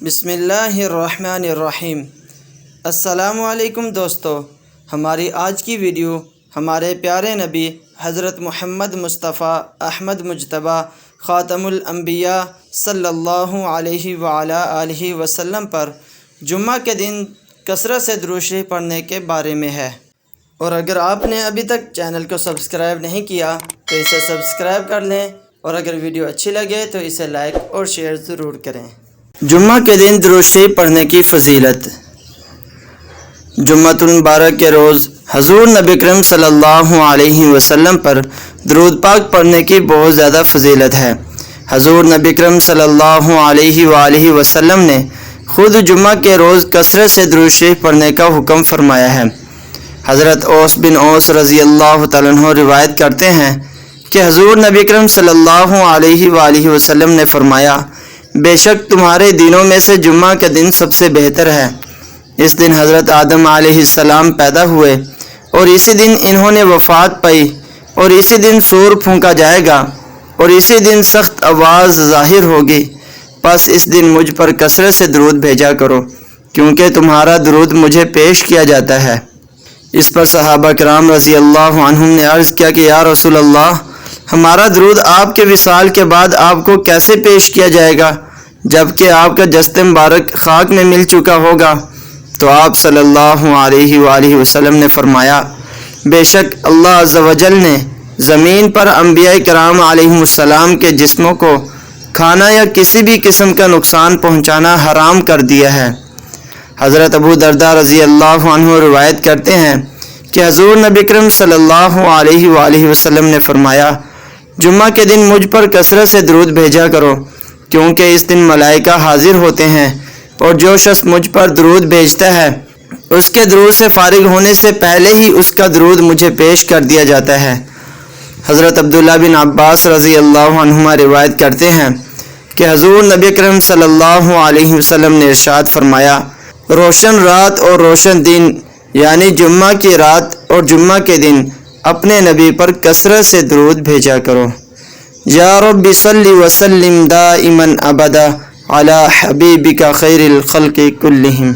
بسم اللہ الرحمن الرحیم۔ السلام علیکم دوستو، ہماری آج کی ویڈیو ہمارے پیارے نبی حضرت محمد مصطفیٰ احمد مجتبیٰ خاتم الانبیاء صلی اللہ علیہ وعلی آلہ وسلم پر جمعہ کے دن کثرت سے درود شریف پڑھنے کے بارے میں ہے۔ اور اگر آپ نے ابھی تک چینل کو سبسکرائب نہیں کیا تو اسے سبسکرائب کر لیں، اور اگر ویڈیو اچھی لگے تو اسے لائک اور شیئر ضرور کریں۔ جمعہ کے دن درود شریف پڑھنے کی فضیلت۔ جمعۃ المبارک کے روز حضور نبی اکرم صلی اللہ علیہ وسلم پر درود پاک پڑھنے کی بہت زیادہ فضیلت ہے۔ حضور نبی اکرم صلی اللہ علیہ وآلہ وسلم نے خود جمعہ کے روز کثرت سے درود شریف پڑھنے کا حکم فرمایا ہے۔ حضرت اوس بن اوس رضی اللہ تعالیٰ عنہ روایت کرتے ہیں کہ حضور نبی اکرم صلی اللہ علیہ وآلہ وسلم نے فرمایا، بے شک تمہارے دنوں میں سے جمعہ کا دن سب سے بہتر ہے۔ اس دن حضرت آدم علیہ السلام پیدا ہوئے، اور اسی دن انہوں نے وفات پائی، اور اسی دن سور پھونکا جائے گا، اور اسی دن سخت آواز ظاہر ہوگی۔ پس اس دن مجھ پر کثرت سے درود بھیجا کرو، کیونکہ تمہارا درود مجھے پیش کیا جاتا ہے۔ اس پر صحابہ کرام رضی اللہ عنہم نے عرض کیا کہ یا رسول اللہ، ہمارا درود آپ کے وصال کے بعد آپ کو کیسے پیش کیا جائے گا، جبکہ آپ کا جسد مبارک خاک میں مل چکا ہوگا؟ تو آپ صلی اللہ علیہ وآلہ وسلم نے فرمایا، بے شک اللہ عز و جل نے زمین پر انبیاء کرام علیہم السلام کے جسموں کو کھانا یا کسی بھی قسم کا نقصان پہنچانا حرام کر دیا ہے۔ حضرت ابو درداء رضی اللہ عنہ روایت کرتے ہیں کہ حضور نبی اکرم صلی اللہ علیہ وآلہ وسلم نے فرمایا، جمعہ کے دن مجھ پر کثرت سے درود بھیجا کرو، کیونکہ اس دن ملائکہ حاضر ہوتے ہیں، اور جو شخص مجھ پر درود بھیجتا ہے اس کے درود سے فارغ ہونے سے پہلے ہی اس کا درود مجھے پیش کر دیا جاتا ہے۔ حضرت عبداللہ بن عباس رضی اللہ عنہما روایت کرتے ہیں کہ حضور نبی اکرم صلی اللہ علیہ وسلم نے ارشاد فرمایا، روشن رات اور روشن دن، یعنی جمعہ کی رات اور جمعہ کے دن اپنے نبی پر کثرت سے درود بھیجا کرو۔ یا رب صلی وسلم دائما ابدا علی حبیبک خیر الخلق کلہم۔